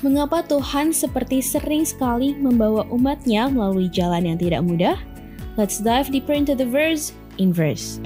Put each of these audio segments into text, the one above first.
mengapa Tuhan seperti sering sekali membawa umatnya melalui jalan yang tidak mudah? Let's dive deeper into the verse in verse.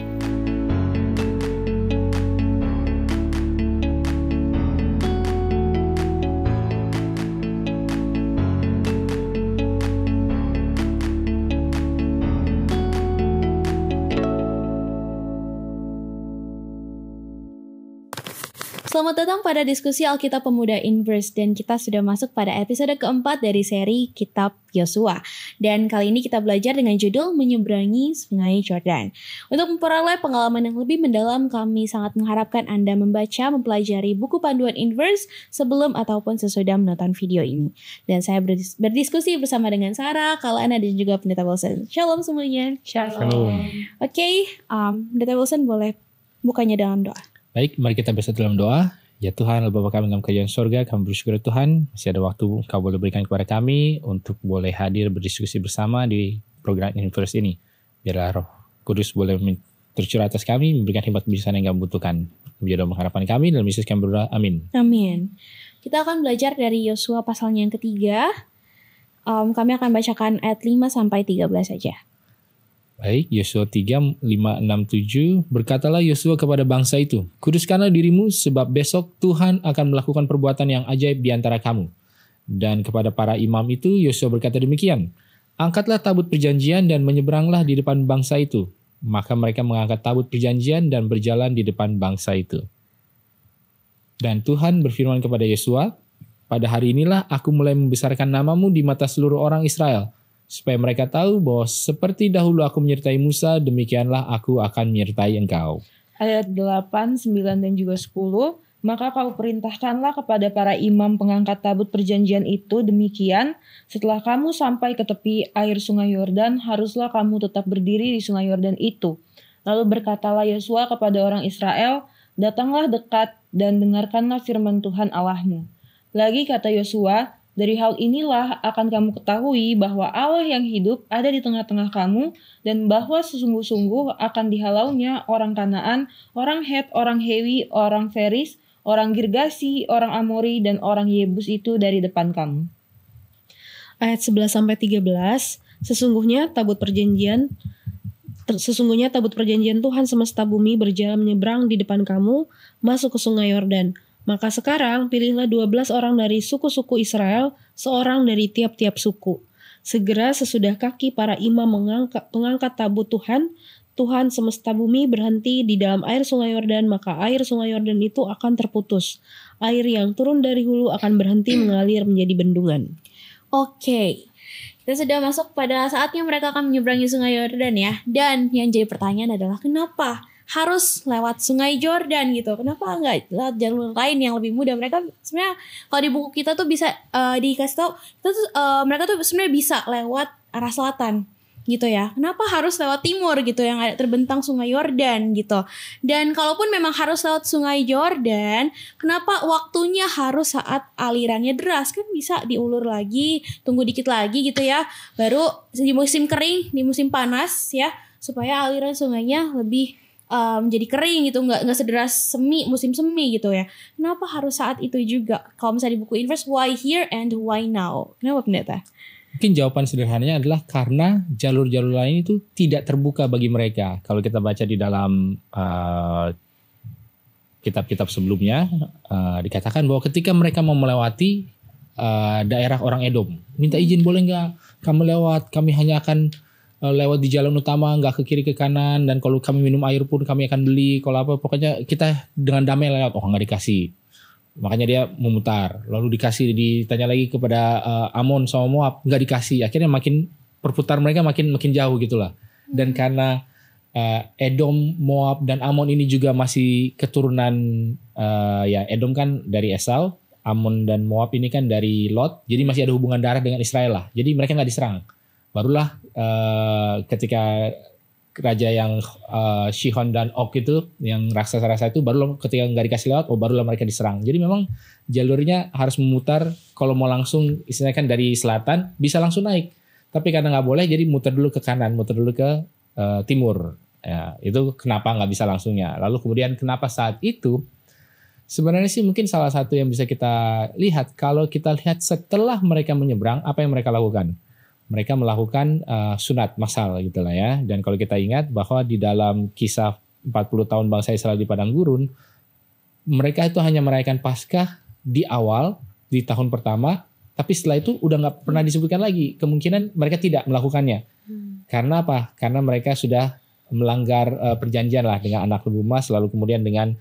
Selamat datang pada diskusi Alkitab Pemuda Inverse, dan kita sudah masuk pada episode keempat dari seri Kitab Yosua. Dan kali ini kita belajar dengan judul Menyeberangi Sungai Yordan. Untuk memperoleh pengalaman yang lebih mendalam, kami sangat mengharapkan Anda membaca, mempelajari buku panduan Inverse sebelum ataupun sesudah menonton video ini. Dan saya berdiskusi bersama dengan Sarah, Kalana, dan juga Pendeta Wilson. Shalom semuanya. Shalom. Oke, Pendeta Wilson boleh bukanya dalam doa. Baik, mari kita bersatu dalam doa. Ya Tuhan, Bapa kami dalam kerajaan surga, kami bersyukur Tuhan, masih ada waktu Kau boleh berikan kepada kami untuk boleh hadir berdiskusi bersama di program Inverse ini. Biarlah Roh Kudus boleh tercurah atas kami, memberikan hikmat kebijaksanaan yang kami butuhkan. Biar mengharapan kami dalam Yesus kami berdoa. Amin. Amin. Kita akan belajar dari Yosua pasalnya yang ketiga. Kami akan bacakan ayat 5-13 saja. Baik, Yosua 3, 5, 6, 7. Berkatalah Yosua kepada bangsa itu, kuduskanlah dirimu sebab besok Tuhan akan melakukan perbuatan yang ajaib di antara kamu. Dan kepada para imam itu Yosua berkata demikian, angkatlah tabut perjanjian dan menyeberanglah di depan bangsa itu. Maka mereka mengangkat tabut perjanjian dan berjalan di depan bangsa itu. Dan Tuhan berfirman kepada Yosua, pada hari inilah aku mulai membesarkan namamu di mata seluruh orang Israel, supaya mereka tahu bahwa seperti dahulu aku menyertai Musa, demikianlah aku akan menyertai engkau. Ayat 8, 9, dan juga 10. Maka kau perintahkanlah kepada para imam pengangkat tabut perjanjian itu demikian, setelah kamu sampai ke tepi air sungai Yordan, haruslah kamu tetap berdiri di sungai Yordan itu. Lalu berkatalah Yosua kepada orang Israel, datanglah dekat dan dengarkanlah firman Tuhan Allahmu. Lagi kata Yosua, dari hal inilah akan kamu ketahui bahwa Allah yang hidup ada di tengah-tengah kamu, dan bahwa sesungguh-sungguh akan dihalaunya orang Kanaan, orang Het, orang Hewi, orang Feris, orang Girgasi, orang Amori, dan orang Yebus itu dari depan kamu. Ayat 11-13, sesungguhnya tabut perjanjian Tuhan semesta bumi berjalan menyeberang di depan kamu, masuk ke sungai Yordan. Maka sekarang pilihlah 12 orang dari suku-suku Israel, seorang dari tiap-tiap suku. Segera sesudah kaki para imam mengangkat tabut Tuhan semesta bumi berhenti di dalam air sungai Yordan, maka air sungai Yordan itu akan terputus. Air yang turun dari hulu akan berhenti mengalir menjadi bendungan. Oke. Kita sudah masuk pada saatnya mereka akan menyeberangi sungai Yordan ya. Dan yang jadi pertanyaan adalah kenapa harus lewat sungai Yordan gitu? Kenapa nggak lewat jalur lain yang lebih mudah? Mereka sebenarnya kalau di buku kita tuh bisa dikasih tahu, mereka tuh sebenarnya bisa lewat arah selatan gitu ya. Kenapa harus lewat timur gitu yang ada terbentang sungai Yordan gitu? Dan kalaupun memang harus lewat sungai Yordan, kenapa waktunya harus saat alirannya deras? Kan bisa diulur lagi, tunggu dikit lagi gitu ya. Baru di musim kering, di musim panas ya, supaya aliran sungainya lebih jadi kering gitu, nggak sederas musim semi gitu ya. Kenapa harus saat itu juga? Kalau misalnya di buku Inverse, why here and why now? Kenapa pendeta? Mungkin jawaban sederhananya adalah karena jalur-jalur lain itu tidak terbuka bagi mereka. Kalau kita baca di dalam kitab-kitab sebelumnya, dikatakan bahwa ketika mereka mau melewati daerah orang Edom, minta izin boleh nggak kamu lewat, kami hanya akan lewat di jalan utama, nggak ke kiri ke kanan, dan kalau kami minum air pun kami akan beli, kalau apa pokoknya kita dengan damai lewat. Oh, nggak dikasih, makanya dia memutar. Lalu ditanya lagi kepada Amon sama Moab, nggak dikasih. Akhirnya makin perputar mereka makin jauh gitulah. Dan karena Edom, Moab, dan Amon ini juga masih keturunan ya Edom kan dari Esau, Amon dan Moab ini kan dari Lot, jadi masih ada hubungan darah dengan Israel lah. Jadi mereka nggak diserang. Barulah ketika raja yang Shihon dan Og itu, yang raksasa-raksasa itu, baru ketika nggak dikasih lewat, barulah mereka diserang. Jadi memang jalurnya harus memutar. Kalau mau langsung, istilahnya kan dari selatan bisa langsung naik. Tapi karena nggak boleh, jadi muter dulu ke kanan, muter dulu ke timur. Ya, itu kenapa nggak bisa langsungnya. Lalu kemudian kenapa saat itu Sebenarnya sih mungkin salah satu yang bisa kita lihat, kalau kita lihat setelah mereka menyeberang, apa yang mereka lakukan? Mereka melakukan sunat massal gitu lah ya. Dan kalau kita ingat bahwa di dalam kisah 40 tahun bangsa Israel di padang gurun, mereka itu hanya merayakan Paskah di awal, di tahun pertama, tapi setelah itu udah nggak pernah disebutkan lagi. Kemungkinan mereka tidak melakukannya. Karena apa? Karena mereka sudah melanggar perjanjian lah dengan anak lembu emas, lalu kemudian dengan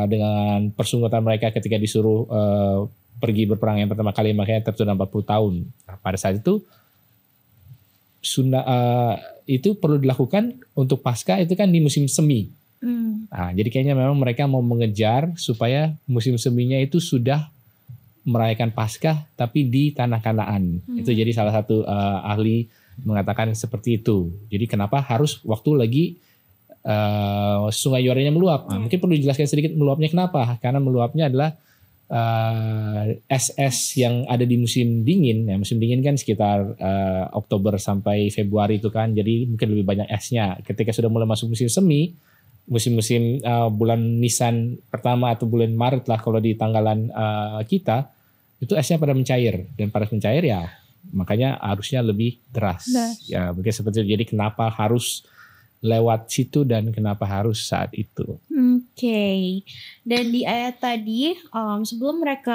dengan persunggutan mereka ketika disuruh pergi berperang yang pertama kali, makanya tertunda 40 tahun. Nah, pada saat itu itu perlu dilakukan untuk Paskah itu kan di musim semi. Nah, jadi kayaknya memang mereka mau mengejar supaya musim seminya itu sudah merayakan Paskah tapi di tanah Kanaan. Itu jadi salah satu ahli mengatakan seperti itu. Jadi kenapa harus waktu lagi sungai Yordannya meluap? Nah, mungkin perlu dijelaskan sedikit meluapnya kenapa? Karena meluapnya adalah es yang ada di musim dingin. Ya, musim dingin kan sekitar Oktober sampai Februari itu kan. Jadi mungkin lebih banyak esnya. Ketika sudah mulai masuk musim semi, musim-musim bulan Nisan pertama atau bulan Maret lah kalau di tanggalan kita, itu esnya pada mencair. Dan pada mencair ya makanya arusnya lebih deras. Ya mungkin seperti itu. Jadi kenapa harus lewat situ dan kenapa harus saat itu. Oke. Dan di ayat tadi sebelum mereka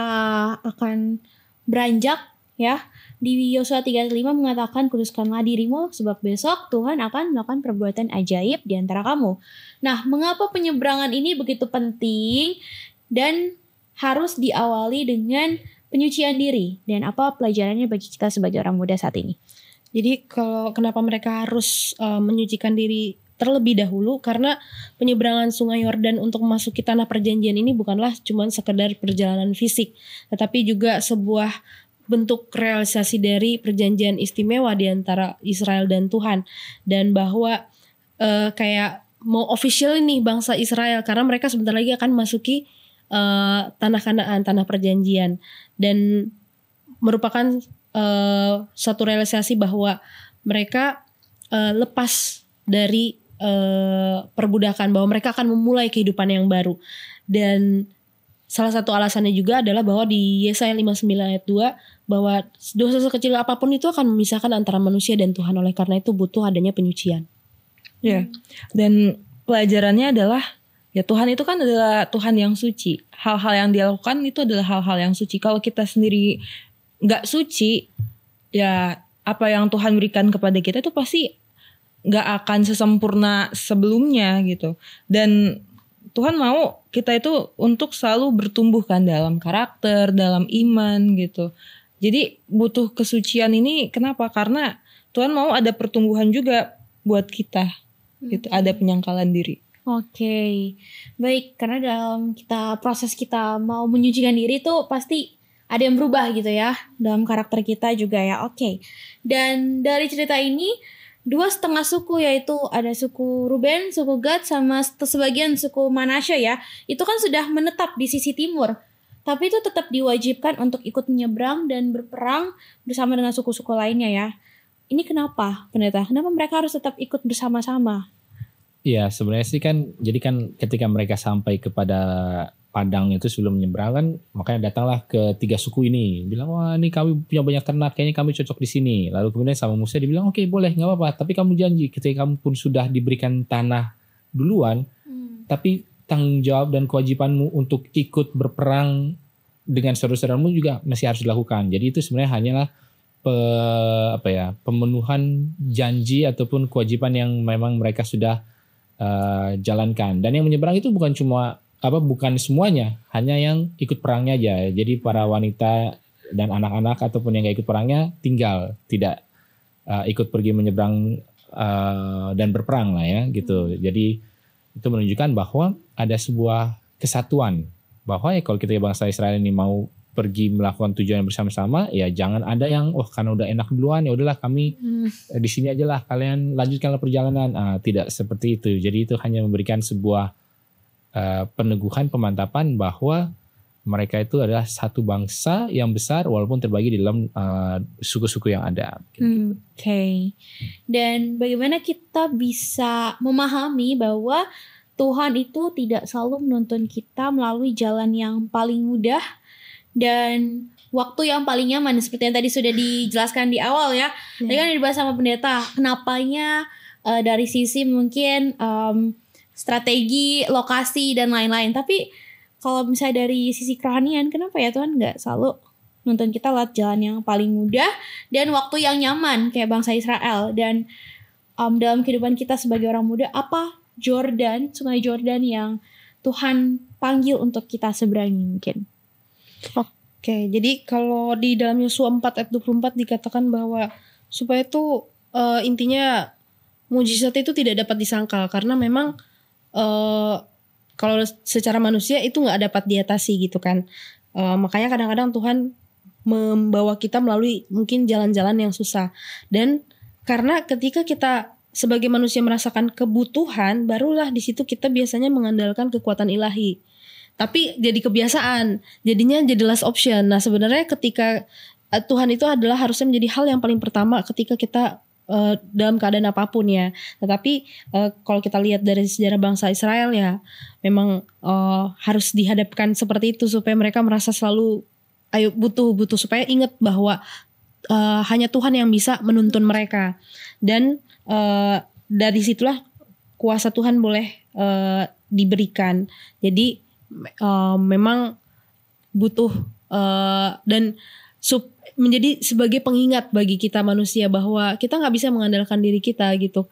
akan beranjak ya, di Yosua 3:5 mengatakan kuduskanlah dirimu sebab besok Tuhan akan melakukan perbuatan ajaib di antara kamu. Nah, mengapa penyeberangan ini begitu penting dan harus diawali dengan penyucian diri, dan apa pelajarannya bagi kita sebagai orang muda saat ini? Jadi kenapa mereka harus menyucikan diri terlebih dahulu, karena penyeberangan sungai Yordan untuk memasuki tanah perjanjian ini bukanlah cuma sekedar perjalanan fisik, tetapi juga sebuah bentuk realisasi dari perjanjian istimewa di antara Israel dan Tuhan, dan bahwa kayak mau official nih bangsa Israel karena mereka sebentar lagi akan masuki tanah Kanaan, tanah perjanjian, dan merupakan suatu realisasi bahwa mereka lepas dari perbudakan, bahwa mereka akan memulai kehidupan yang baru. Dan salah satu alasannya juga adalah bahwa di Yesaya 59 ayat 2 bahwa dosa sekecil apapun itu akan memisahkan antara manusia dan Tuhan, oleh karena itu butuh adanya penyucian. Ya. Dan pelajarannya adalah ya Tuhan itu kan adalah Tuhan yang suci. Hal-hal yang dia lakukan itu adalah hal-hal yang suci. Kalau kita sendiri gak suci, ya apa yang Tuhan berikan kepada kita itu pasti gak akan sesempurna sebelumnya gitu. Dan Tuhan mau kita itu untuk selalu bertumbuh kan dalam karakter, dalam iman gitu. Jadi butuh kesucian ini kenapa? Karena Tuhan mau ada pertumbuhan juga buat kita gitu. Ada penyangkalan diri. Oke, baik, karena dalam proses kita mau menyucikan diri itu pasti ada yang berubah gitu ya dalam karakter kita juga ya. Oke. Dan dari cerita ini 2,5 suku, yaitu ada suku Ruben, suku Gad, sama sebagian suku Manasya ya, itu kan sudah menetap di sisi timur, tapi itu tetap diwajibkan untuk ikut menyeberang dan berperang bersama dengan suku-suku lainnya ya. Ini kenapa, pendeta? Kenapa mereka harus tetap ikut bersama-sama? Iya, sebenarnya sih kan, jadi kan ketika mereka sampai kepada padang itu sebelum menyeberang kan, makanya datanglah ke 3 suku ini, bilang wah ini kami punya banyak ternak, kayaknya kami cocok di sini. Lalu kemudian sama Musa dibilang oke, boleh, nggak apa-apa, tapi kamu janji ketika kamu pun sudah diberikan tanah duluan, tapi tanggung jawab dan kewajibanmu untuk ikut berperang dengan saudara-saudaramu juga masih harus dilakukan. Jadi itu sebenarnya hanyalah pemenuhan janji ataupun kewajiban yang memang mereka sudah jalankan. Dan yang menyeberang itu bukan semuanya, hanya yang ikut perangnya aja. Jadi para wanita dan anak-anak ataupun yang gak ikut perangnya tinggal, tidak ikut pergi menyeberang dan berperang lah ya gitu. Jadi itu menunjukkan bahwa ada sebuah kesatuan, bahwa ya kalau kita bangsa Israel ini mau pergi melakukan tujuan bersama-sama, ya jangan ada yang karena udah enak duluan ya udahlah kami di sini aja lah, kalian lanjutkanlah perjalanan. Tidak seperti itu. Jadi itu hanya memberikan sebuah peneguhan, pemantapan bahwa mereka itu adalah satu bangsa yang besar walaupun terbagi di dalam suku-suku yang ada. Oke. Dan bagaimana kita bisa memahami bahwa Tuhan itu tidak selalu menuntun kita melalui jalan yang paling mudah dan waktu yang paling nyaman, seperti yang tadi sudah dijelaskan di awal ya. Tadi kan dibahas sama pendeta, kenapanya dari sisi mungkin strategi, lokasi dan lain-lain. Tapi kalau misalnya dari sisi kerohanian, kenapa ya Tuhan nggak selalu nuntun kita lewat jalan yang paling mudah dan waktu yang nyaman kayak bangsa Israel? Dan dalam kehidupan kita sebagai orang muda, apa sungai Jordan yang Tuhan panggil untuk kita seberangi mungkin? Oke, jadi kalau di dalam Yosua 4 ayat 24 dikatakan bahwa supaya itu intinya mujizat itu tidak dapat disangkal, karena memang kalau secara manusia itu nggak dapat diatasi gitu kan. Makanya kadang-kadang Tuhan membawa kita melalui mungkin jalan-jalan yang susah. Dan karena ketika kita sebagai manusia merasakan kebutuhan, barulah di situ kita biasanya mengandalkan kekuatan ilahi. Tapi jadi kebiasaan, jadinya jadi last option. Nah sebenarnya ketika Tuhan itu adalah harusnya menjadi hal yang paling pertama ketika kita dalam keadaan apapun ya. Tetapi kalau kita lihat dari sejarah bangsa Israel ya, memang harus dihadapkan seperti itu supaya mereka merasa selalu butuh supaya ingat bahwa hanya Tuhan yang bisa menuntun mereka. Dan dari situlah kuasa Tuhan boleh diberikan. Jadi memang butuh dan menjadi sebagai pengingat bagi kita manusia bahwa kita nggak bisa mengandalkan diri kita gitu.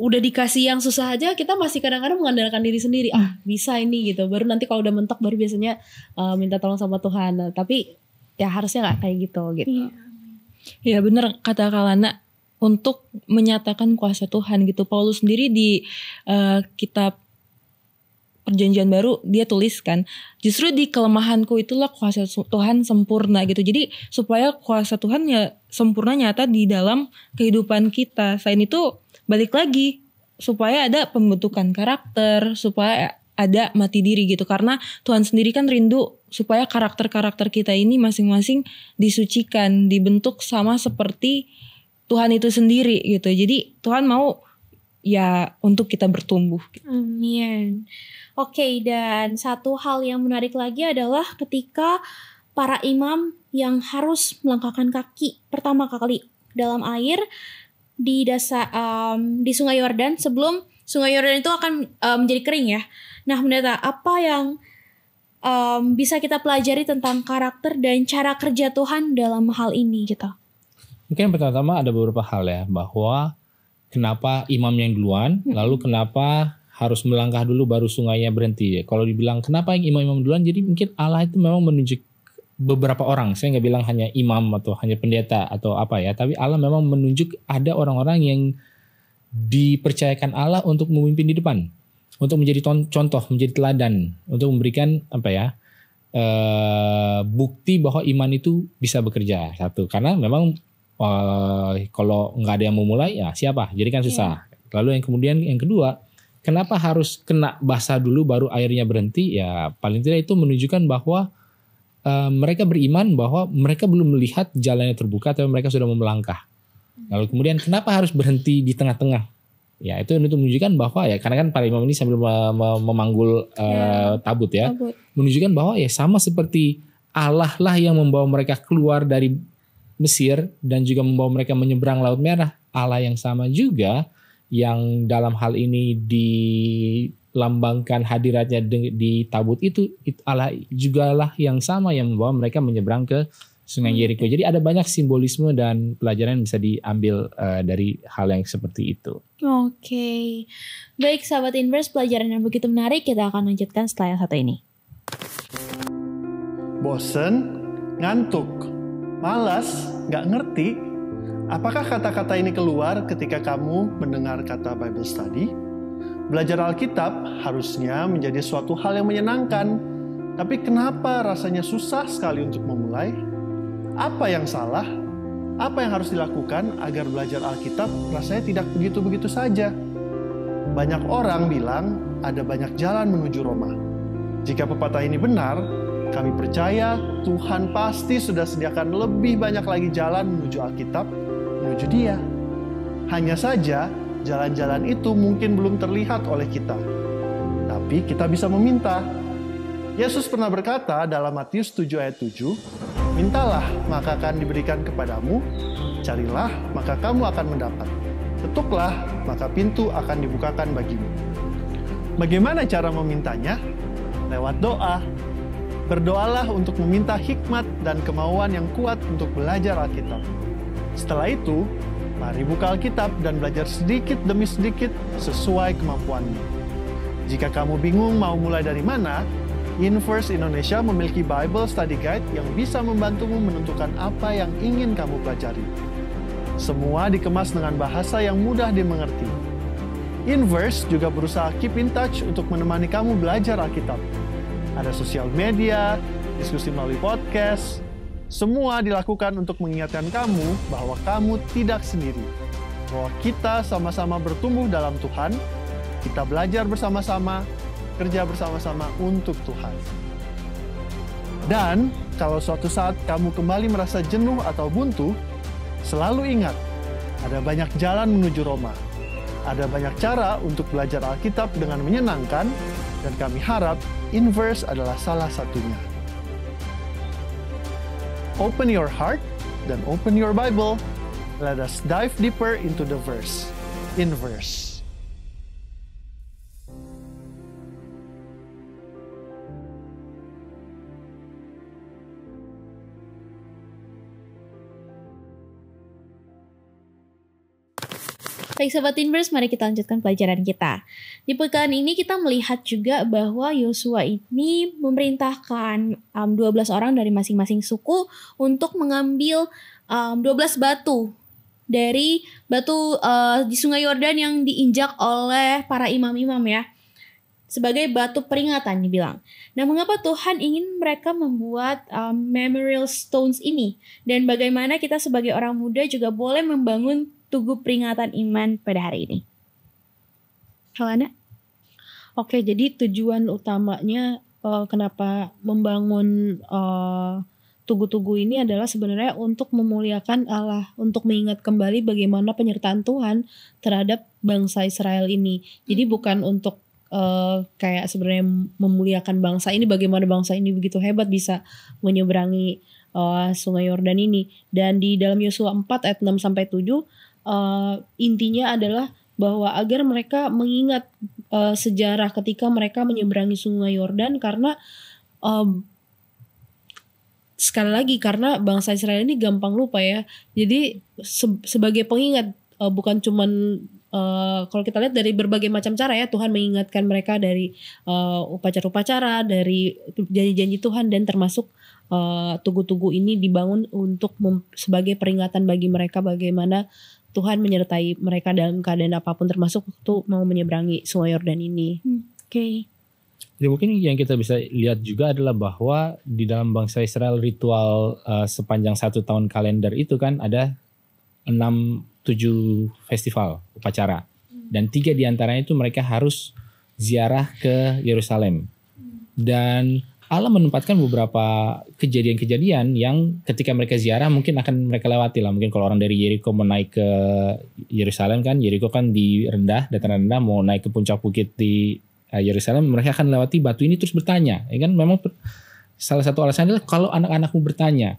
Udah dikasih yang susah aja kita masih kadang-kadang mengandalkan diri sendiri. Bisa ini gitu. Baru nanti kalau udah mentok baru biasanya minta tolong sama Tuhan. Nah, tapi ya harusnya nggak kayak gitu. Ya benar kata Kalana, untuk menyatakan kuasa Tuhan gitu. Paulus sendiri di kitab Perjanjian Baru dia tuliskan, justru di kelemahanku itulah kuasa Tuhan sempurna gitu. Jadi supaya kuasa Tuhan ya sempurna nyata di dalam kehidupan kita. Selain itu balik lagi supaya ada pembentukan karakter, supaya ada mati diri gitu. Karena Tuhan sendiri kan rindu supaya karakter-karakter kita ini masing-masing disucikan, dibentuk sama seperti Tuhan itu sendiri gitu. Jadi Tuhan mau ya untuk kita bertumbuh. Amin. Oke, dan satu hal yang menarik lagi adalah ketika para imam yang harus melangkahkan kaki pertama kali dalam air di Sungai Yordan sebelum Sungai Yordan itu akan menjadi kering ya. Nah, pendeta, apa yang bisa kita pelajari tentang karakter dan cara kerja Tuhan dalam hal ini gitu? Mungkin pertama ada beberapa hal ya, bahwa kenapa imam yang duluan, lalu kenapa harus melangkah dulu baru sungainya berhenti. Kalau dibilang kenapa yang imam-imam duluan, jadi mungkin Allah itu memang menunjuk beberapa orang. Saya nggak bilang hanya imam atau hanya pendeta atau apa ya, tapi Allah memang menunjuk ada orang-orang yang dipercayakan Allah untuk memimpin di depan, untuk menjadi contoh, menjadi teladan, untuk memberikan bukti bahwa iman itu bisa bekerja. Satu, karena memang kalau nggak ada yang mau mulai ya siapa? Jadi kan susah. Lalu yang kedua, kenapa harus kena basah dulu baru airnya berhenti? Ya paling tidak itu menunjukkan bahwa mereka beriman bahwa mereka belum melihat jalannya terbuka, tapi mereka sudah mau melangkah. Lalu kemudian kenapa harus berhenti di tengah-tengah? Ya itu untuk menunjukkan bahwa ya karena kan para imam ini sambil memanggul tabut ya, menunjukkan bahwa ya sama seperti Allah lah yang membawa mereka keluar dari Mesir dan juga membawa mereka menyeberang Laut Merah. Allah yang sama juga yang dalam hal ini dilambangkan hadiratnya di tabut itu Allah juga lah yang sama yang membawa mereka menyeberang ke Sungai Yeriko. Jadi ada banyak simbolisme dan pelajaran yang bisa diambil dari hal yang seperti itu. Oke. Baik sahabat Inverse, pelajaran yang begitu menarik kita akan lanjutkan setelah yang satu ini. Bosen? Ngantuk? Malas? Gak ngerti? Apakah kata-kata ini keluar ketika kamu mendengar kata Bible Study? Belajar Alkitab harusnya menjadi suatu hal yang menyenangkan. Tapi kenapa rasanya susah sekali untuk memulai? Apa yang salah? Apa yang harus dilakukan agar belajar Alkitab rasanya tidak begitu-begitu saja? Banyak orang bilang ada banyak jalan menuju Roma. Jika pepatah ini benar, kami percaya Tuhan pasti sudah sediakan lebih banyak lagi jalan menuju Alkitab, menuju Dia. Hanya saja jalan-jalan itu mungkin belum terlihat oleh kita. tapi kita bisa meminta. Yesus pernah berkata dalam Matius 7 ayat 7, "Mintalah, maka akan diberikan kepadamu, carilah, maka kamu akan mendapat. Ketuklah, maka pintu akan dibukakan bagimu." Bagaimana cara memintanya? Lewat doa. Berdoalah untuk meminta hikmat dan kemauan yang kuat untuk belajar Alkitab. Setelah itu, mari buka Alkitab dan belajar sedikit demi sedikit sesuai kemampuanmu. Jika kamu bingung mau mulai dari mana, Inverse Indonesia memiliki Bible Study Guide yang bisa membantumu menentukan apa yang ingin kamu pelajari. Semua dikemas dengan bahasa yang mudah dimengerti. Inverse juga berusaha keep in touch untuk menemani kamu belajar Alkitab. Ada sosial media, diskusi melalui podcast. Semua dilakukan untuk mengingatkan kamu bahwa kamu tidak sendiri. Bahwa kita sama-sama bertumbuh dalam Tuhan, kita belajar bersama-sama, kerja bersama-sama untuk Tuhan. Dan kalau suatu saat kamu kembali merasa jenuh atau buntu, selalu ingat, ada banyak jalan menuju Roma. Ada banyak cara untuk belajar Alkitab dengan menyenangkan, dan kami harap Inverse adalah salah satunya. Open your heart dan open your Bible. Let us dive deeper into the verse. Inverse. Baik Sobat Inverse, mari kita lanjutkan pelajaran kita. Di pekan ini kita melihat juga bahwa Yosua ini memerintahkan 12 orang dari masing-masing suku untuk mengambil 12 batu dari batu di Sungai Yordan yang diinjak oleh para imam-imam ya. Sebagai batu peringatan dibilang. Nah, mengapa Tuhan ingin mereka membuat memorial stones ini? Dan bagaimana kita sebagai orang muda juga boleh membangun tugu peringatan iman pada hari ini? Helena? Oke, jadi tujuan utamanya kenapa membangun tugu-tugu ini adalah sebenarnya untuk memuliakan Allah, untuk mengingat kembali bagaimana penyertaan Tuhan terhadap bangsa Israel ini. Jadi bukan untuk kayak sebenarnya memuliakan bangsa ini, bagaimana bangsa ini begitu hebat bisa menyeberangi Sungai Yordan ini. Dan di dalam Yosua 4 ayat 6-7 intinya adalah bahwa agar mereka mengingat sejarah ketika mereka menyeberangi Sungai Yordan, karena sekali lagi karena bangsa Israel ini gampang lupa ya. Jadi sebagai pengingat, bukan cuman kalau kita lihat dari berbagai macam cara ya, Tuhan mengingatkan mereka dari upacara-upacara, dari janji-janji Tuhan, dan termasuk tugu-tugu ini dibangun untuk sebagai peringatan bagi mereka bagaimana Tuhan menyertai mereka dalam keadaan apapun, termasuk waktu mau menyeberangi Sungai Yordan ini. Oke. Jadi mungkin yang kita bisa lihat juga adalah bahwa di dalam bangsa Israel ritual sepanjang 1 tahun kalender itu kan ada 6-7 festival upacara. Dan 3 diantaranya itu mereka harus ziarah ke Yerusalem. Dan Allah menempatkan beberapa kejadian-kejadian yang ketika mereka ziarah mungkin akan mereka lewati lah. Mungkin kalau orang dari Yeriko mau naik ke Yerusalem kan, Yeriko kan di rendah, dataran rendah, mau naik ke puncak bukit di Yerusalem, mereka akan lewati batu ini terus bertanya. Ya kan, memang salah satu alasan adalah kalau anak-anakmu bertanya.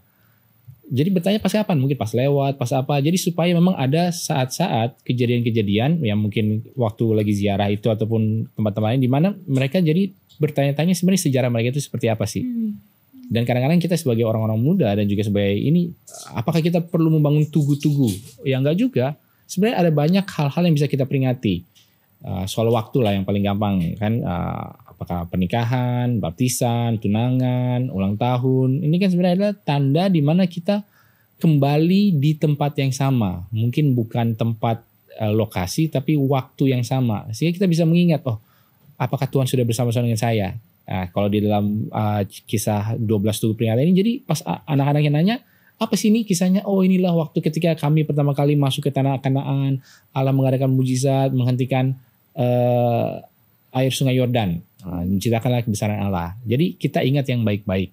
Jadi bertanya pas kapan? Mungkin pas lewat, pas apa. Jadi supaya memang ada saat-saat kejadian-kejadian yang mungkin waktu lagi ziarah itu ataupun tempat-tempat lain di mana mereka jadi bertanya-tanya sebenarnya sejarah mereka itu seperti apa sih. Dan kadang-kadang kita sebagai orang-orang muda dan juga sebagai ini, apakah kita perlu membangun tugu-tugu? Ya enggak juga. Sebenarnya ada banyak hal-hal yang bisa kita peringati. Soal waktu lah yang paling gampang kan. Apakah pernikahan, baptisan, tunangan, ulang tahun. Ini kan sebenarnya adalah tanda di mana kita kembali di tempat yang sama. Mungkin bukan tempat lokasi tapi waktu yang sama. Sehingga kita bisa mengingat, oh apakah Tuhan sudah bersama-sama dengan saya? Nah, kalau di dalam kisah 12 tugu peringatan ini, jadi pas anak-anak yang nanya, apa sih ini kisahnya? Oh inilah waktu ketika kami pertama kali masuk ke tanah Kanaan, Allah mengadakan mujizat, menghentikan air Sungai Yordan, menceritakanlah kebesaran Allah. Jadi kita ingat yang baik-baik.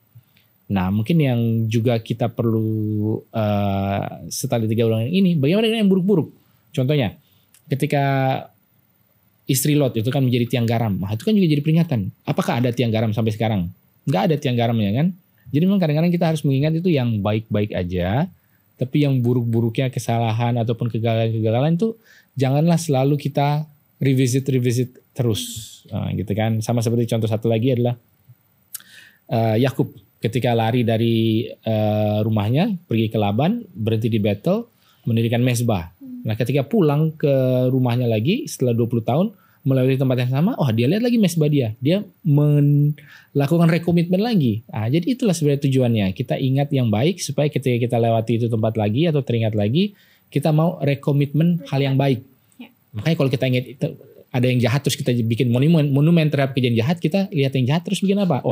Nah mungkin yang juga kita perlu setelah 3 ulangan ini, bagaimana dengan yang buruk-buruk? Contohnya, ketika istri Lot itu kan menjadi tiang garam. Nah, itu kan juga jadi peringatan. Apakah ada tiang garam sampai sekarang? Nggak ada tiang garamnya kan. Jadi memang kadang-kadang kita harus mengingat itu yang baik-baik aja. Tapi yang buruk-buruknya, kesalahan ataupun kegagalan-kegagalan itu janganlah selalu kita revisit terus. Nah, gitu kan. Sama seperti contoh satu lagi adalah Yakub ketika lari dari rumahnya pergi ke Laban, berhenti di Betel, mendirikan mezbah. Nah, ketika pulang ke rumahnya lagi setelah 20 tahun melewati tempat yang sama, dia lihat lagi mezbah dia. Dia melakukan rekomitmen lagi. Nah, jadi itulah sebenarnya tujuannya. Kita ingat yang baik supaya ketika kita lewati itu tempat lagi atau teringat lagi, kita mau rekomitmen hal yang baik. Makanya kalau kita ingat ada yang jahat terus kita bikin monumen terhadap kejadian jahat, kita lihat yang jahat terus bikin apa?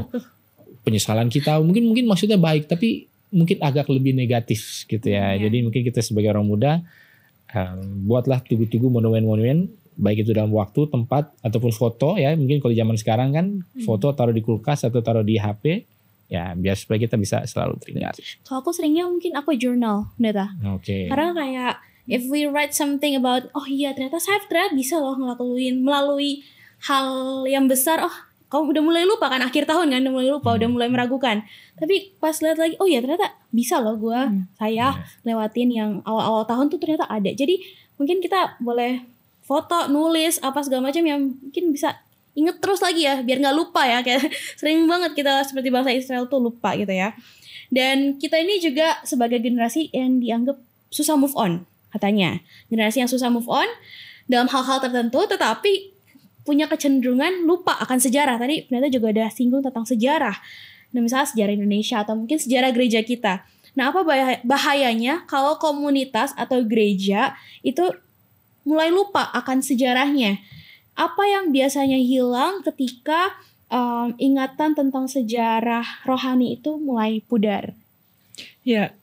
Penyesalan kita mungkin maksudnya baik tapi mungkin agak lebih negatif gitu ya. Jadi mungkin kita sebagai orang muda buatlah tugu-tugu monumen-monumen baik itu dalam waktu, tempat ataupun foto ya. Mungkin kalau zaman sekarang kan foto taruh di kulkas atau taruh di HP ya biar supaya kita bisa selalu teringat. Kalau aku seringnya mungkin aku journal, Neta. Oke. Karena kayak if we write something about ternyata saya bisa loh ngelakuin melalui hal yang besar. Kamu udah mulai lupa kan akhir tahun kan, udah mulai meragukan. Tapi pas lihat lagi, ternyata bisa loh saya lewatin yang awal-awal tahun tuh ternyata ada. Jadi mungkin kita boleh foto, nulis, apa segala macam yang mungkin bisa inget terus lagi ya, biar nggak lupa ya. Kayak sering banget kita seperti bangsa Israel tuh lupa gitu ya. Dan kita ini juga sebagai generasi yang dianggap susah move on katanya. Generasi yang susah move on dalam hal-hal tertentu, tetapi punya kecenderungan lupa akan sejarah. Tadi ternyata juga ada singgung tentang sejarah. Nah, misalnya sejarah Indonesia atau mungkin sejarah gereja kita. Nah, apa bahayanya kalau komunitas atau gereja itu mulai lupa akan sejarahnya? Apa yang biasanya hilang ketika ingatan tentang sejarah rohani itu mulai pudar? Ya,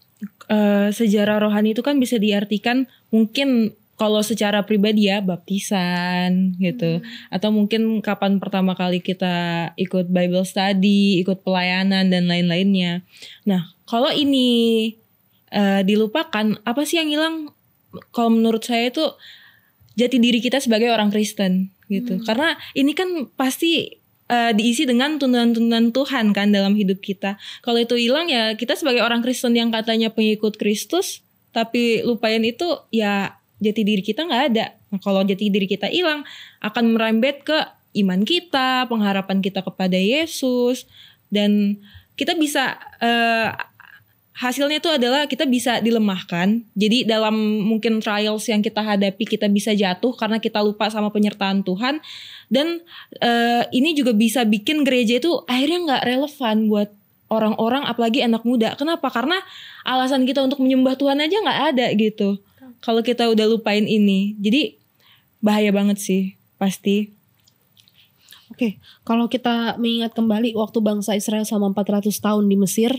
sejarah rohani itu kan bisa diartikan mungkin kalau secara pribadi ya baptisan gitu, atau mungkin kapan pertama kali kita ikut Bible study, ikut pelayanan dan lain-lainnya. Nah, kalau ini dilupakan, apa sih yang hilang? Kalau menurut saya itu jati diri kita sebagai orang Kristen gitu. Karena ini kan pasti diisi dengan tuntunan-tuntunan Tuhan kan dalam hidup kita. Kalau itu hilang ya kita sebagai orang Kristen yang katanya pengikut Kristus, tapi lupain itu ya jati diri kita nggak ada. Nah, kalau jati diri kita hilang, akan merembet ke iman kita, pengharapan kita kepada Yesus, dan kita bisa hasilnya itu adalah kita bisa dilemahkan. Jadi dalam mungkin trials yang kita hadapi kita bisa jatuh karena kita lupa sama penyertaan Tuhan, dan ini juga bisa bikin gereja itu akhirnya nggak relevan buat orang-orang, apalagi anak muda. Kenapa? Karena alasan kita untuk menyembah Tuhan aja nggak ada gitu. Kalau kita udah lupain ini, jadi bahaya banget sih pasti. Oke, kalau kita mengingat kembali waktu bangsa Israel selama 400 tahun di Mesir,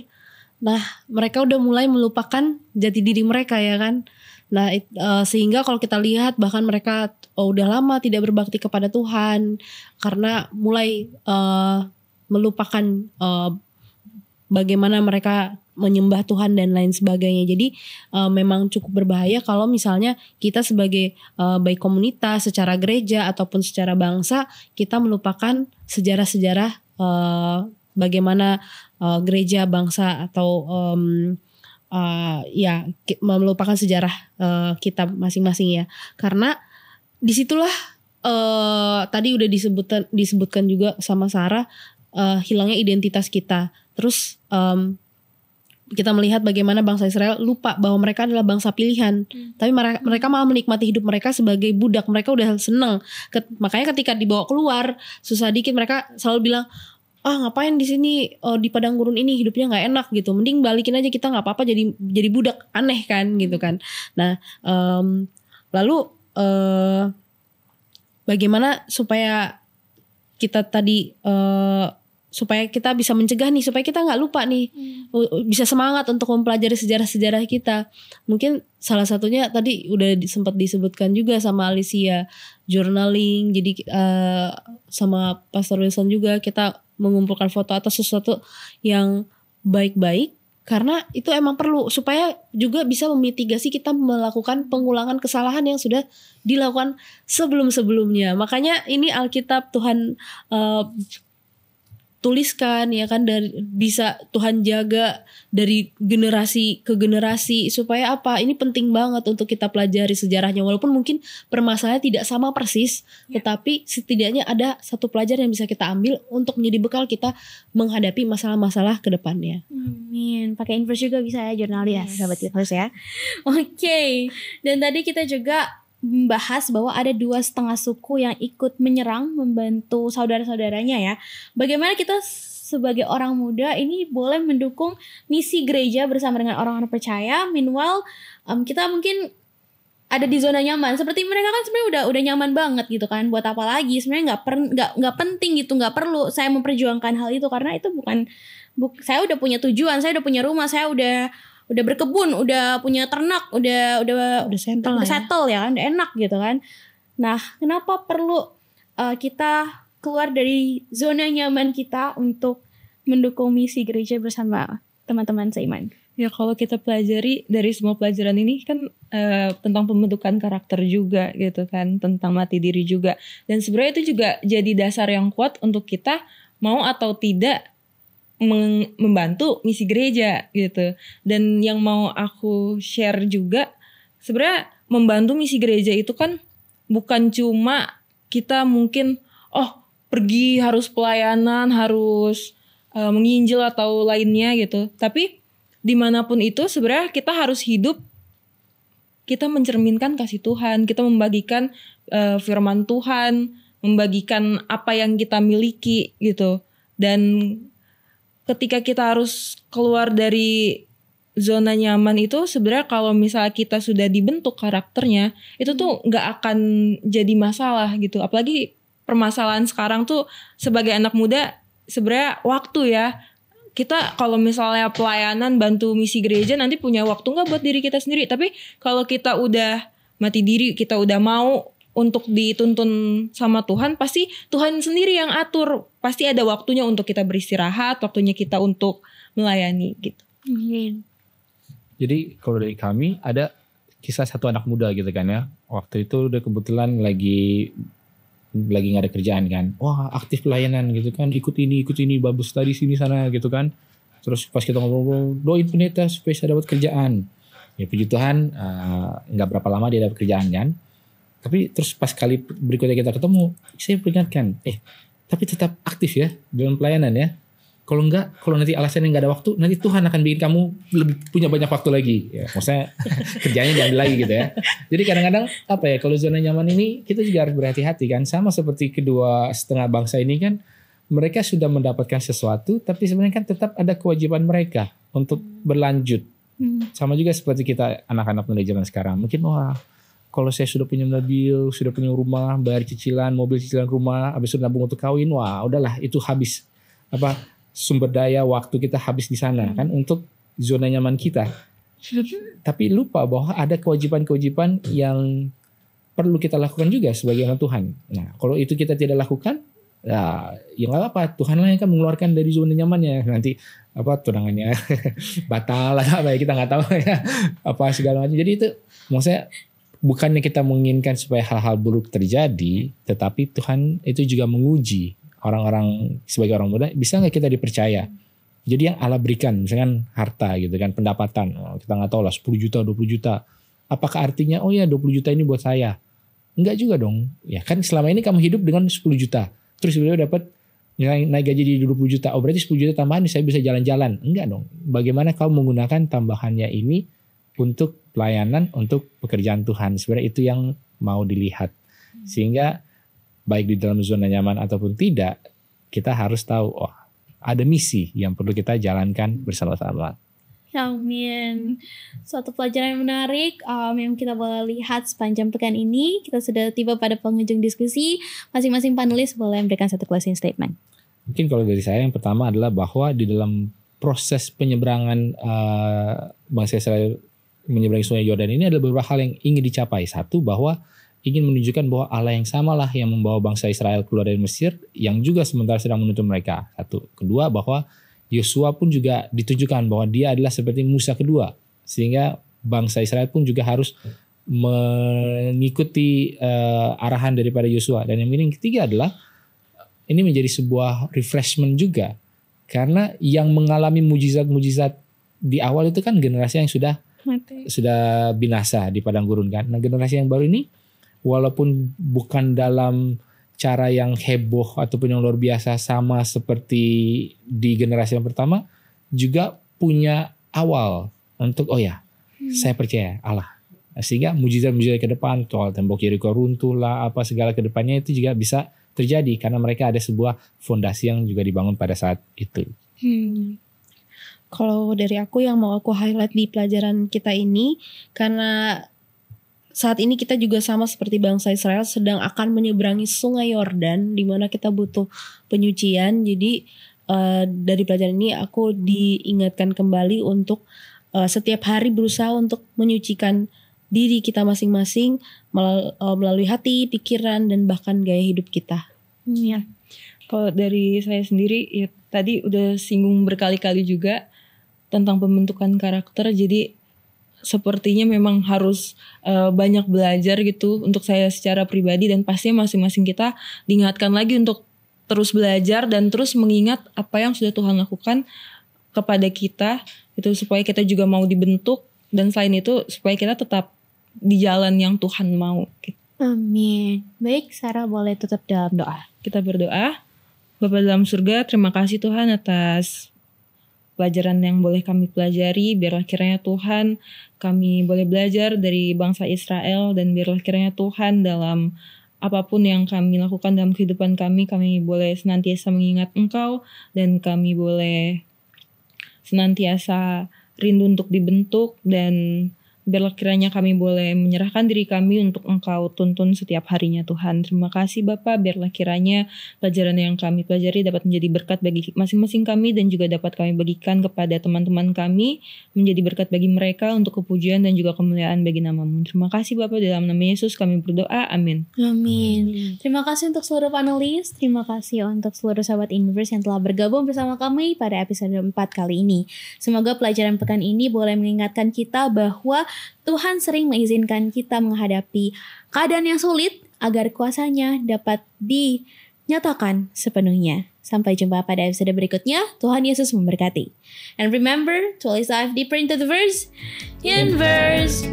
nah mereka udah mulai melupakan jati diri mereka ya kan. Nah sehingga kalau kita lihat bahkan mereka udah lama tidak berbakti kepada Tuhan karena mulai melupakan bagaimana mereka menyembah Tuhan dan lain sebagainya. Jadi memang cukup berbahaya kalau misalnya kita sebagai baik komunitas, secara gereja ataupun secara bangsa, kita melupakan sejarah-sejarah bagaimana gereja, bangsa atau melupakan sejarah kita masing-masing ya. Karena disitulah tadi udah disebutkan juga sama Sarah, hilangnya identitas kita. Terus kita melihat bagaimana bangsa Israel lupa bahwa mereka adalah bangsa pilihan. Tapi mereka malah menikmati hidup mereka sebagai budak. Mereka udah seneng. Makanya ketika dibawa keluar, susah dikit mereka selalu bilang, ngapain di sini di padang gurun ini, hidupnya nggak enak gitu. Mending balikin aja, kita nggak apa-apa jadi budak, aneh kan gitu kan. Nah lalu bagaimana supaya kita tadi supaya kita bisa mencegah nih, supaya kita nggak lupa nih, bisa semangat untuk mempelajari sejarah-sejarah kita. Mungkin salah satunya tadi udah sempat disebutkan juga sama Alicia, journaling. Jadi sama Pastor Wilson juga kita mengumpulkan foto atau sesuatu yang baik-baik, Karena itu emang perlu supaya juga bisa memitigasi kita melakukan pengulangan kesalahan yang sudah dilakukan sebelum-sebelumnya. Makanya ini Alkitab Tuhan tuliskan ya kan, dari bisa Tuhan jaga dari generasi ke generasi supaya apa? Ini penting banget untuk kita pelajari sejarahnya, walaupun mungkin permasalahannya tidak sama persis, tetapi setidaknya ada satu pelajaran yang bisa kita ambil untuk menjadi bekal kita menghadapi masalah-masalah ke depannya. Amin. Pakai inverse juga bisa ya jurnalis, sahabat harus ya. Oke. Dan tadi kita juga membahas bahwa ada 2,5 suku yang ikut menyerang membantu saudara-saudaranya ya. Bagaimana kita sebagai orang muda ini boleh mendukung misi gereja bersama dengan orang-orang percaya. Meanwhile kita mungkin ada di zona nyaman. Seperti mereka kan sebenarnya udah nyaman banget gitu kan. Buat apa lagi? Sebenarnya nggak penting gitu, nggak perlu saya memperjuangkan hal itu karena itu saya udah punya tujuan, saya udah punya rumah, saya udah berkebun, udah punya ternak, udah settle ya kan, udah enak gitu kan. Nah, kenapa perlu kita keluar dari zona nyaman kita untuk mendukung misi gereja bersama teman-teman seiman? Ya kalau kita pelajari dari semua pelajaran ini kan tentang pembentukan karakter juga gitu kan, tentang mati diri juga. Dan sebenarnya itu juga jadi dasar yang kuat untuk kita mau atau tidak membantu misi gereja gitu. Dan yang mau aku share juga, sebenarnya membantu misi gereja itu kan bukan cuma kita mungkin pergi harus pelayanan, harus menginjil atau lainnya gitu. Tapi dimanapun itu sebenarnya kita harus hidup, kita mencerminkan kasih Tuhan, kita membagikan firman Tuhan, membagikan apa yang kita miliki gitu. Dan ketika kita harus keluar dari zona nyaman itu, sebenarnya kalau misalnya kita sudah dibentuk karakternya, itu tuh gak akan jadi masalah gitu. Apalagi permasalahan sekarang tuh sebagai anak muda, sebenarnya waktu ya. Kita kalau misalnya pelayanan, bantu misi gereja, nanti punya waktu gak buat diri kita sendiri. Tapi kalau kita udah mati diri, kita udah mau untuk dituntun sama Tuhan, pasti Tuhan sendiri yang atur. Pasti ada waktunya untuk kita beristirahat, waktunya kita untuk melayani gitu. Jadi kalau dari kami ada kisah satu anak muda gitu kan ya. Waktu itu udah kebetulan lagi gak ada kerjaan kan. Wah, aktif pelayanan gitu kan. Ikut ini, bagus tadi sini sana gitu kan. Terus pas kita ngobrol, doain pendeta supaya saya dapat kerjaan. Ya puji Tuhan, gak berapa lama dia dapat kerjaan kan. Tapi terus pas kali berikutnya kita ketemu, saya peringatkan, tapi tetap aktif ya dalam pelayanan ya. Kalau nanti alasannya nggak ada waktu, nanti Tuhan akan bikin kamu lebih punya banyak waktu lagi. Ya, maksudnya kerjanya diambil lagi gitu ya. Jadi kadang-kadang kalau zona nyaman ini kita juga harus berhati-hati kan. Sama seperti kedua setengah bangsa ini kan, mereka sudah mendapatkan sesuatu, tapi sebenarnya kan tetap ada kewajiban mereka untuk berlanjut. Sama juga seperti kita anak-anak muda zaman sekarang. Mungkin kalau saya sudah punya mobil, sudah punya rumah, bayar cicilan mobil, cicilan rumah, habis itu nabung untuk kawin, udahlah itu habis sumber daya waktu kita habis di sana kan untuk zona nyaman kita. Tapi lupa bahwa ada kewajiban-kewajiban yang perlu kita lakukan juga sebagai anak Tuhan. Nah, kalau itu kita tidak lakukan, ya nggak apa-apa. Tuhan lah yang akan mengeluarkan dari zona nyamannya. Nanti tunangannya batal atau kita nggak tahu ya segala macam. Jadi itu maksudnya bukannya kita menginginkan supaya hal-hal buruk terjadi, tetapi Tuhan itu juga menguji orang-orang sebagai orang muda, bisa nggak kita dipercaya. Jadi yang Allah berikan, misalkan harta gitu kan, pendapatan, kita nggak tahu lah 10 juta, 20 juta. Apakah artinya 20 juta ini buat saya? Enggak juga dong. Ya kan selama ini kamu hidup dengan 10 juta. Terus beliau dapat naik gaji di 20 juta. Berarti 10 juta tambahan saya bisa jalan-jalan. Enggak dong. Bagaimana kamu menggunakan tambahannya ini untuk pelayanan, untuk pekerjaan Tuhan. Sebenarnya itu yang mau dilihat. Sehingga baik di dalam zona nyaman ataupun tidak, kita harus tahu ada misi yang perlu kita jalankan bersama-sama. Amin. Suatu pelajaran yang menarik yang kita boleh lihat sepanjang pekan ini. Kita sudah tiba pada penghujung diskusi. Masing-masing panelis boleh memberikan satu closing statement. Mungkin kalau dari saya yang pertama adalah bahwa di dalam proses penyeberangan bangsa Israel menyeberangi sungai Yordan ini ada beberapa hal yang ingin dicapai. Satu, bahwa ingin menunjukkan bahwa Allah yang samalah yang membawa bangsa Israel keluar dari Mesir, yang juga sementara sedang menuntun mereka. Satu. Kedua, bahwa Yosua pun juga ditunjukkan bahwa dia adalah seperti Musa kedua, sehingga bangsa Israel pun juga harus mengikuti arahan daripada Yosua. Dan yang ketiga adalah ini menjadi sebuah refreshment juga, karena yang mengalami mujizat-mujizat di awal itu kan generasi yang sudah binasa di padang gurun kan. Nah, generasi yang baru ini walaupun bukan dalam cara yang heboh ataupun yang luar biasa sama seperti di generasi yang pertama, juga punya awal untuk saya percaya Allah. Sehingga mujizat-mujizat ke depan, soal tembok Yeriko runtuh lah, apa segala ke depannya itu juga bisa terjadi karena mereka ada sebuah fondasi yang juga dibangun pada saat itu. Kalau dari aku yang mau aku highlight di pelajaran kita ini, karena saat ini kita juga sama seperti bangsa Israel sedang akan menyeberangi sungai Yordan, di mana kita butuh penyucian. Jadi dari pelajaran ini aku diingatkan kembali untuk setiap hari berusaha untuk menyucikan diri kita masing-masing melalui hati, pikiran, dan bahkan gaya hidup kita. Ya. Kalau dari saya sendiri, ya tadi udah singgung berkali-kali juga tentang pembentukan karakter. Jadi sepertinya memang harus banyak belajar gitu untuk saya secara pribadi, dan pastinya masing-masing kita diingatkan lagi untuk terus belajar dan terus mengingat apa yang sudah Tuhan lakukan kepada kita, itu supaya kita juga mau dibentuk, dan selain itu supaya kita tetap di jalan yang Tuhan mau. Amin. Baik, Sarah boleh tutup dalam doa. Kita berdoa. Bapa dalam surga, terima kasih Tuhan atas pelajaran yang boleh kami pelajari. Biarlah kiranya Tuhan kami boleh belajar dari bangsa Israel, dan biarlah kiranya Tuhan dalam apapun yang kami lakukan dalam kehidupan kami boleh senantiasa mengingat Engkau, dan kami boleh senantiasa rindu untuk dibentuk, dan biarlah kiranya kami boleh menyerahkan diri kami untuk Engkau tuntun setiap harinya Tuhan. Terima kasih Bapa, biarlah kiranya pelajaran yang kami pelajari dapat menjadi berkat bagi masing-masing kami, dan juga dapat kami bagikan kepada teman-teman kami, menjadi berkat bagi mereka untuk kepujian dan juga kemuliaan bagi nama-Mu. Terima kasih Bapa, dalam nama Yesus kami berdoa, amin. Amin. Terima kasih untuk seluruh panelis, terima kasih untuk seluruh sahabat Inverse yang telah bergabung bersama kami pada episode 4 kali ini. Semoga pelajaran pekan ini boleh mengingatkan kita bahwa Tuhan sering mengizinkan kita menghadapi keadaan yang sulit agar kuasanya dapat dinyatakan sepenuhnya. Sampai jumpa pada episode berikutnya. Tuhan Yesus memberkati. And remember to always dive deeper into the verse. In verse.